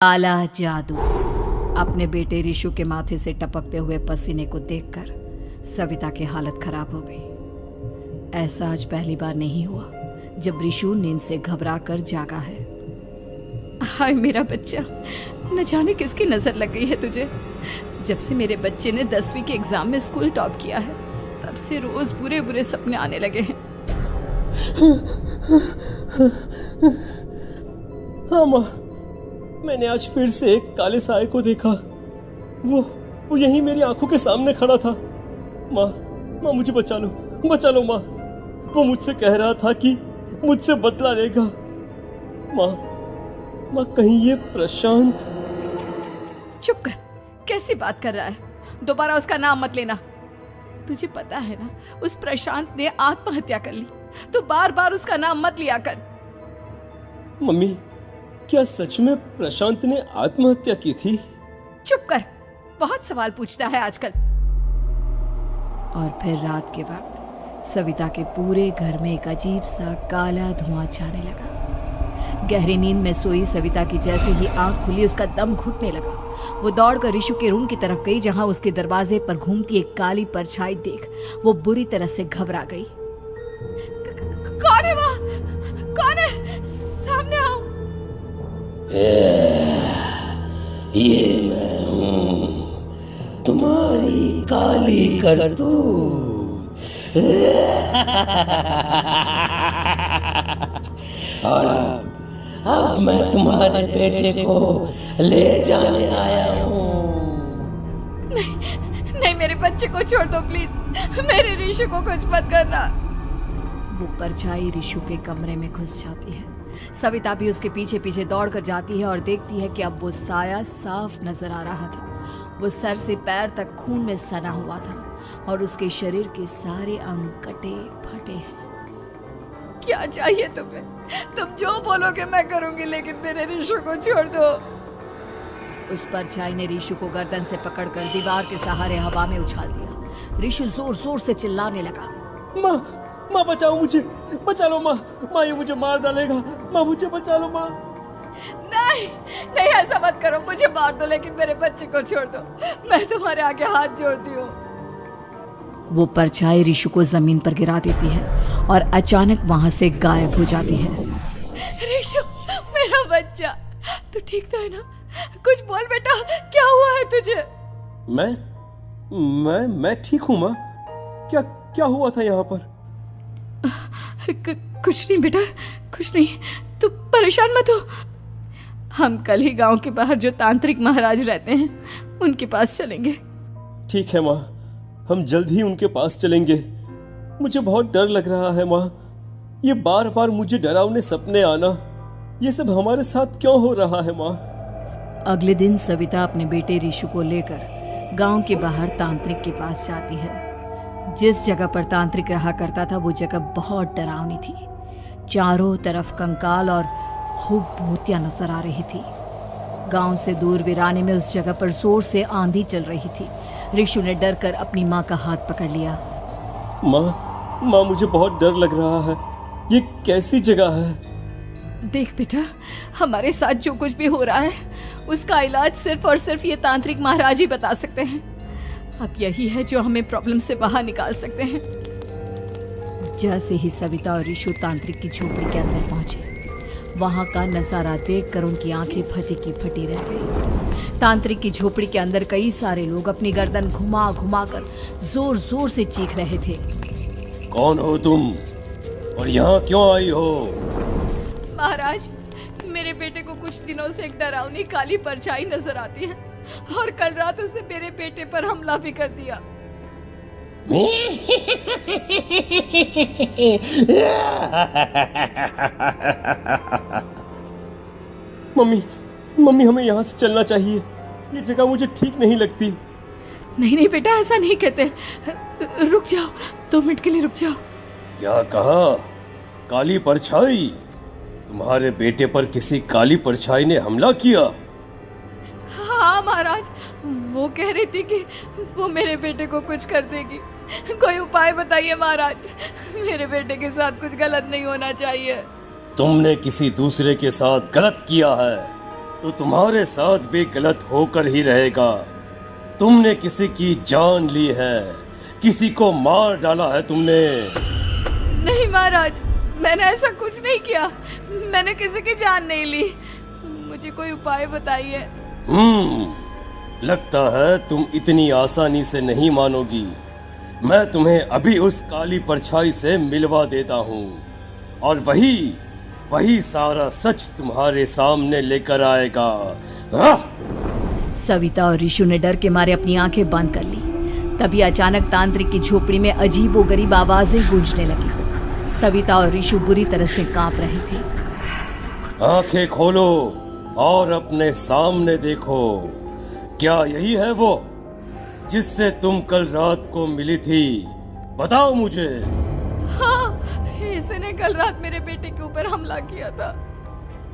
काला जादू। अपने बेटे रिशु के माथे से टपकते हुए पसीने को देखकर सविता की हालत खराब हो गई। ऐसा आज पहली बार नहीं हुआ जब रिशु नींद से घबरा कर जागा है। हाय मेरा बच्चा, न जाने किसकी नजर लग गई है तुझे। जब से मेरे बच्चे ने 10वीं के एग्जाम में स्कूल टॉप किया है तब से रोज बुरे बुरे सपने आने लगे हैं। हाँ माँ, मैंने आज फिर से एक काले साए को देखा। वो यहीं मेरी आंखों के सामने खड़ा था। माँ मुझे बचा लो माँ। वो मुझसे कह रहा था कि मुझसे बदला लेगा। माँ कहीं ये प्रशांत। चुप कर, कैसी बात कर रहा है? दोबारा उसका नाम मत लेना। तुझे पता है ना, उस प्रशांत ने आत्महत्या कर ली। तो बार बार उसका नाम मत लिया कर। मम्मी, क्या सच में प्रशांत ने आत्महत्या की थी? चुप कर, बहुत सवाल पूछता है आजकल। और फिर रात के वक्त सविता के पूरे घर में एक अजीब सा काला धुआं छाने लगा। गहरी नींद में सोई सविता की जैसे ही आंख खुली उसका दम घुटने लगा। वो दौड़कर रिशु के रूम की तरफ गई जहां उसके दरवाजे पर घूमती एक काली परछाई देख वो बुरी तरह से घबरा गई। कौन है वहाँ? कौन है? सामने आओ। ये मैं हूँ, तुम्हारी काली करतूत। और अब मैं तुम्हारे बेटे को ले जाने आया हूँ। नहीं, मेरे बच्चे को छोड़ दो प्लीज। मेरे रिशु को कुछ मत करना। वो परछाई रिशु के कमरे में घुस जाती है। सविता भी उसके पीछे पीछे दौड़कर जाती है और देखती है कि अब वो साया साफ नजर आ रहा था। वो सर से पैर तक खून में सना हुआ था और उसके शरीर के सारे अंग कटे फटे हैं। क्या चाहिए तुम्हें? तुम जो बोलोगे मैं करूंगी, लेकिन मेरे रिशु को छोड़ दो। उस परछाई ने रिशु को गर्दन से पकड़कर दीवार के सहारे हवा में उछाल दिया। रिशु जोर जोर से चिल्लाने लगा। माँ बचाओ मुझे, बचा लो माँ। ये मुझे मार डालेगा। माँ मुझे बचा लो माँ। नहीं ऐसा मत करो। मुझे मार दो लेकिन मेरे बच्चे को छोड़ दो। मैं तुम्हारे आगे हाथ जोड़ती हूँ। वो परछाई रिशु को जमीन पर गिरा देती है और अचानक वहां से गायब हो जाती है। रिशु, मेरा बच्चा, तू ठीक तो है ना? कुछ बोल बेटा, क्या हुआ है तुझे? मैं ठीक हूँ माँ। क्या हुआ था यहाँ पर? कुछ नहीं बेटा, कुछ नहीं। तू परेशान मत हो। हम कल ही गांव के बाहर जो तांत्रिक महाराज रहते हैं उनके पास चलेंगे। ठीक है माँ, हम जल्द ही उनके पास चलेंगे। मुझे बहुत डर लग रहा है माँ। ये बार बार मुझे डरावने सपने आना, ये सब हमारे साथ क्यों हो रहा है माँ? अगले दिन सविता अपने बेटे रिशु को लेकर गांव के बाहर तांत्रिक के पास जाती है। जिस जगह पर तांत्रिक रहा करता था वो जगह बहुत डरावनी थी। चारों तरफ कंकाल और खूब भूतियां नजर आ रही थी। गांव से दूर वीराने में उस जगह पर जोर से आंधी चल रही थी। रिशु ने डर कर अपनी माँ का हाथ पकड़ लिया। माँ मुझे बहुत डर लग रहा है। ये कैसी जगह है? देख बेटा, हमारे साथ जो कुछ भी हो रहा है उसका इलाज सिर्फ और सिर्फ ये तांत्रिक महाराज ही बता सकते हैं। अब यही है जो हमें प्रॉब्लम से बाहर निकाल सकते हैं। जैसे ही सविता और रिशु तांत्रिक की झोपड़ी के अंदर पहुंचे, वहां का नजारा देखकर उनकी आंखें फटी की फटी रह गई। तांत्रिक की झोपड़ी के अंदर कई सारे लोग अपनी गर्दन घुमा घुमा कर जोर जोर से चीख रहे थे। कौन हो तुम और यहाँ क्यों आई हो? महाराज, मेरे बेटे को कुछ दिनों से एक डरावनी काली परछाई नजर आती है और कल रात उसने मेरे बेटे पर हमला भी कर दिया। मम्मी हमें यहाँ से चलना चाहिए। ये जगह मुझे ठीक नहीं लगती। नहीं बेटा, ऐसा नहीं कहते। रुक जाओ, 2 मिनट के लिए रुक जाओ। क्या कहा? काली परछाई? तुम्हारे बेटे पर किसी काली परछाई ने हमला किया? हाँ महाराज, वो कह रही थी कि वो मेरे बेटे को कुछ कर देगी। कोई उपाय बताइए महाराज, मेरे बेटे के साथ कुछ गलत नहीं होना चाहिए। तुमने किसी दूसरे के साथ गलत किया है। तो तुम्हारे साथ भी गलत होकर ही रहेगा। तुमने किसी की जान ली है, किसी को मार डाला है तुमने। नहीं महाराज, मैंने ऐसा कुछ नहीं किया। मैंने किसी की जान नहीं ली। मुझे कोई उपाय बताइए। लगता है तुम इतनी आसानी से नहीं मानोगी। मैं तुम्हें अभी उस काली परछाई से मिलवा देता हूँ और वही सारा सच तुम्हारे सामने लेकर आएगा। सविता और ऋषु ने डर के मारे अपनी आंखें बंद कर ली। तभी अचानक तांत्रिक की झोपड़ी में अजीबोगरीब आवाजें गूंजने लगी। सविता और ऋषु बुरी तरह से कांप रहे थे। आंखें खोलो और अपने सामने देखो। क्या यही है वो जिससे तुम कल रात को मिली थी? बताओ मुझे। हाँ, इसने कल रात मेरे बेटे के ऊपर हमला किया था।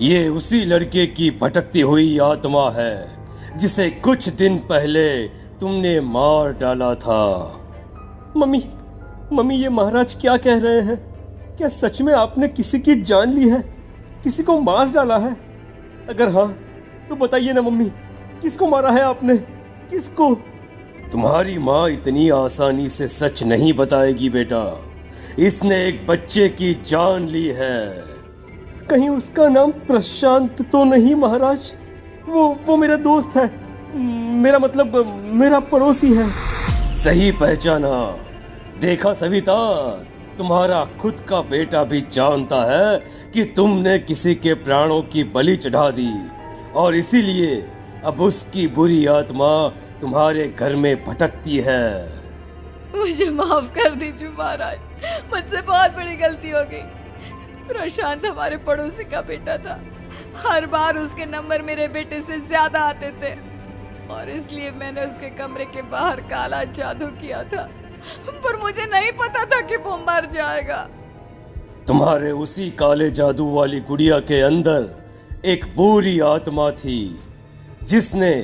ये उसी लड़के की भटकती हुई आत्मा है जिसे कुछ दिन पहले तुमने मार डाला था। मम्मी ये महाराज क्या कह रहे हैं? क्या सच में आपने किसी की जान ली है, किसी को मार डाला है? अगर हाँ तो बताइए ना मम्मी, किसको मारा है आपने? किसको? तुम्हारी माँ इतनी आसानी से सच नहीं बताएगी बेटा। इसने एक बच्चे की जान ली है। कहीं उसका नाम प्रशांत तो नहीं महाराज? वो मेरा दोस्त है, मेरा मतलब मेरा पड़ोसी है। सही पहचाना। देखा सविता, तुम्हारा खुद का बेटा भी जानता है कि तुमने किसी के प्राणों की बलि चढ़ा दी और इसीलिए अब उसकी बुरी आत्मा तुम्हारे घर में भटकती है। मुझे माफ कर दीजिए महाराज, मुझसे बहुत बड़ी गलती हो गई। प्रशांत हमारे पड़ोसी का बेटा था। हर बार उसके नंबर मेरे बेटे से ज्यादा आते थे और इसलिए मैंने उसके कमरे के बाहर काला जादू किया था, पर मुझे नहीं पता था कि वो मर जाएगा। तुम्हारे उसी काले जादू वाली गुड़िया के अंदर एक बुरी आत्मा थी जिसने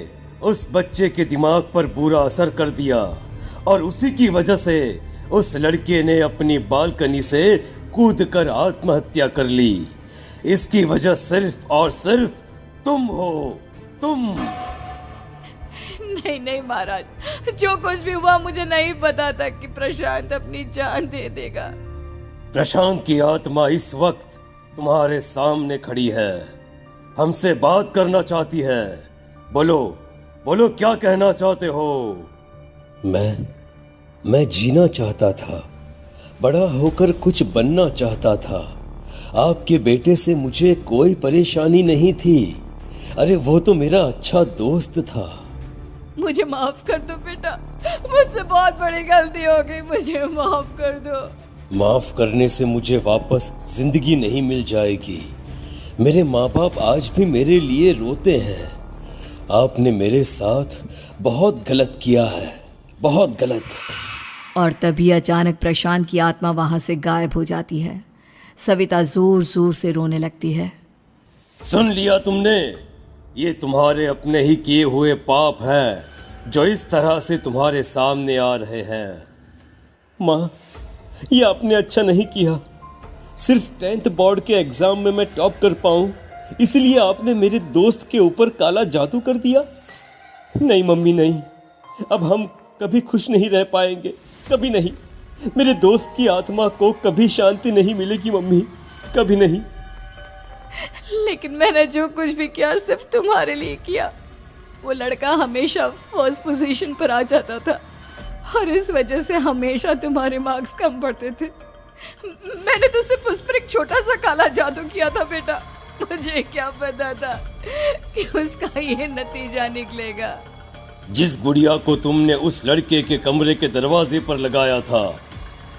उस बच्चे के दिमाग पर बुरा असर कर दिया और उसी की वजह से उस लड़के ने अपनी बालकनी से कूदकर आत्महत्या कर ली। इसकी वजह सिर्फ और सिर्फ तुम हो, तुम। नहीं महाराज, जो कुछ भी हुआ मुझे नहीं पता था कि प्रशांत अपनी जान दे देगा। प्रशांत की आत्मा इस वक्त तुम्हारे सामने खड़ी है, हमसे बात करना चाहती है। बोलो क्या कहना चाहते हो? मैं जीना चाहता था, बड़ा होकर कुछ बनना चाहता था। आपके बेटे से मुझे कोई परेशानी नहीं थी। अरे वो तो मेरा अच्छा दोस्त था। मुझे माफ कर दो बेटा, मुझसे बहुत बड़ी गलती हो गई, मुझे माफ कर दो। माफ करने से मुझे वापस जिंदगी नहीं मिल जाएगी। मेरे माँ बाप आज भी मेरे लिए रोते हैं। आपने मेरे साथ बहुत गलत किया है, बहुत गलत। और तभी अचानक प्रशांत की आत्मा वहां से गायब हो जाती है। सविता जोर जोर से रोने लगती है। सुन लिया तुमने? ये तुम्हारे अपने ही किए हुए पाप हैं जो इस तरह से तुम्हारे सामने आ रहे हैं। माँ, ये आपने अच्छा नहीं किया। सिर्फ 10th बोर्ड के एग्जाम में मैं टॉप कर पाऊँ इसलिए आपने मेरे दोस्त के ऊपर काला जादू कर दिया। नहीं मम्मी नहीं, अब हम कभी खुश नहीं रह पाएंगे, कभी नहीं। मेरे दोस्त की आत्मा को कभी शांति नहीं मिलेगी मम्मी, कभी नहीं। लेकिन मैंने जो कुछ भी किया सिर्फ तुम्हारे लिए किया। वो लड़का हमेशा फर्स्ट पोजीशन पर आ जाता था और इस वजह से हमेशा तुम्हारे मार्क्स कम पड़ते थे। मैंने तो सिर्फ उस पर एक छोटा सा काला जादू किया था बेटा। मुझे क्या पता था कि उसका ये नतीजा निकलेगा। जिस गुड़िया को तुमने उस लड़के के कमरे के दरवाजे पर लगाया था,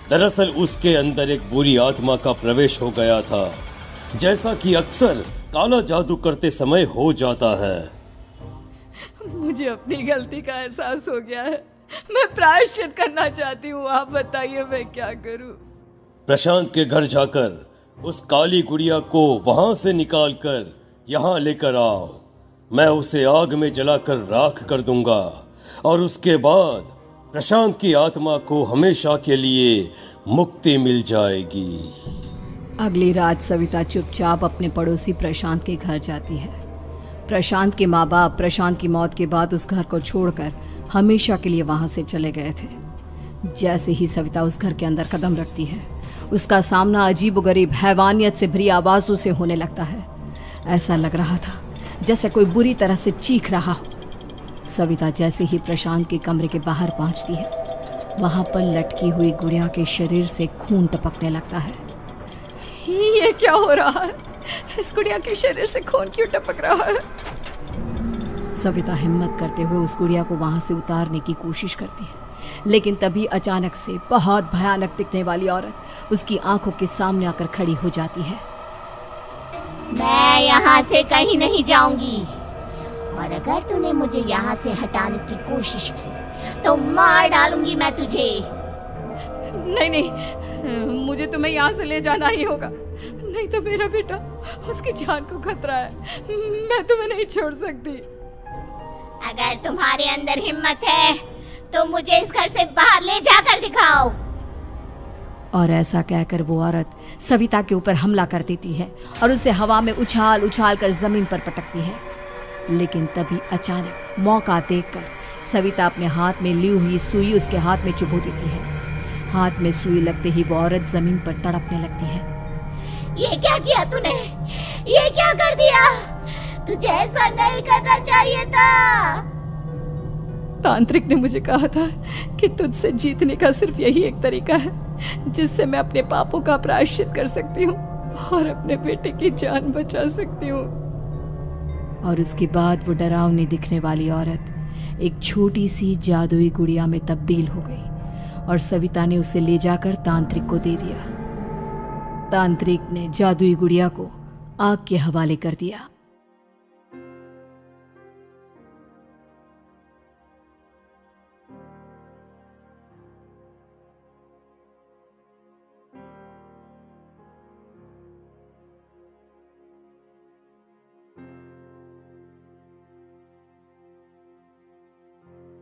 दरअसल उसके अंदर एक बुरी आत्मा का प्रवेश हो गया था, जैसा कि अक्सर काला जादू करते समय हो जाता है। मुझे अपनी गलती का एहसास हो गया है। मैं प्रायश्चित करना चाहती हूँ, आप बताइए मैं क्या करूँ? प्रशांत के घर जाकर उस काली गुड़िया को वहां से निकालकर यहाँ लेकर आओ। मैं उसे आग में जलाकर राख कर दूंगा और उसके बाद प्रशांत की आत्मा को हमेशा के लिए मुक्ति मिल जाएगी। अगली रात सविता चुपचाप अपने पड़ोसी प्रशांत के घर जाती है। प्रशांत के माँ बाप प्रशांत की मौत के बाद उस घर को छोड़कर हमेशा के लिए वहां से चले गए थे। जैसे ही सविता उस घर के अंदर कदम रखती है, उसका सामना अजीबोगरीब हैवानियत से भरी आवाजों से होने लगता है। ऐसा लग रहा था जैसे कोई बुरी तरह से चीख रहा हो। सविता जैसे ही प्रशांत के कमरे के बाहर पहुंचती है, वहां पर लटकी हुई गुड़िया के शरीर से खून टपकने लगता है। ये क्या हो रहा है? इस गुड़िया के शरीर से खून क्यों टपक रहा है? सविता हिम्मत करते हुए उस गुड़िया को वहां से उतारने की कोशिश करती है, लेकिन तभी अचानक से बहुत भयानक दिखने वाली औरत उसकी आंखों के सामने आकर खड़ी हो जाती है। मैं यहाँ से कहीं नहीं जाऊंगी, और अगर तूने मुझे यहाँ से हटाने की कोशिश की तो मार डालूंगी मैं तुझे। नहीं नहीं, मुझे तुम्हें यहाँ से ले जाना ही होगा, नहीं तो मेरा बेटा, उसकी जान को खतरा है। मैं तुम्हें नहीं छोड़ सकती। अगर तुम्हारे अंदर हिम्मत है तो मुझे इस घर से बाहर ले जाकर दिखाओ। और ऐसा कहकर वो औरत सविता के ऊपर हमला कर देती है और उसे हवा में उछाल उछाल कर जमीन पर पटकती है। लेकिन तभी अचानक मौका देखकर सविता अपने हाथ में ली हुई सुई उसके हाथ में चुभो देती है। हाथ में सुई लगते ही वो औरत जमीन पर तड़पने लगती है। ये क्या किया तूने? ये क्या कर दिया? तुझे ऐसा नहीं करना चाहिए था। तांत्रिक ने मुझे कहा था कि तुझसे जीतने का सिर्फ यही एक तरीका है जिससे मैं अपने पापों का प्रायश्चित कर सकती हूँ और अपने बेटे की जान बचा सकती हूँ। और उसके बाद वो डरावनी दिखने वाली औरत एक छोटी सी जादुई गुड़िया में तब्दील हो गई और सविता ने उसे ले जाकर तांत्रिक को दे दिया। तांत्रिक ने जादुई गुड़िया को आग के हवाले कर दिया।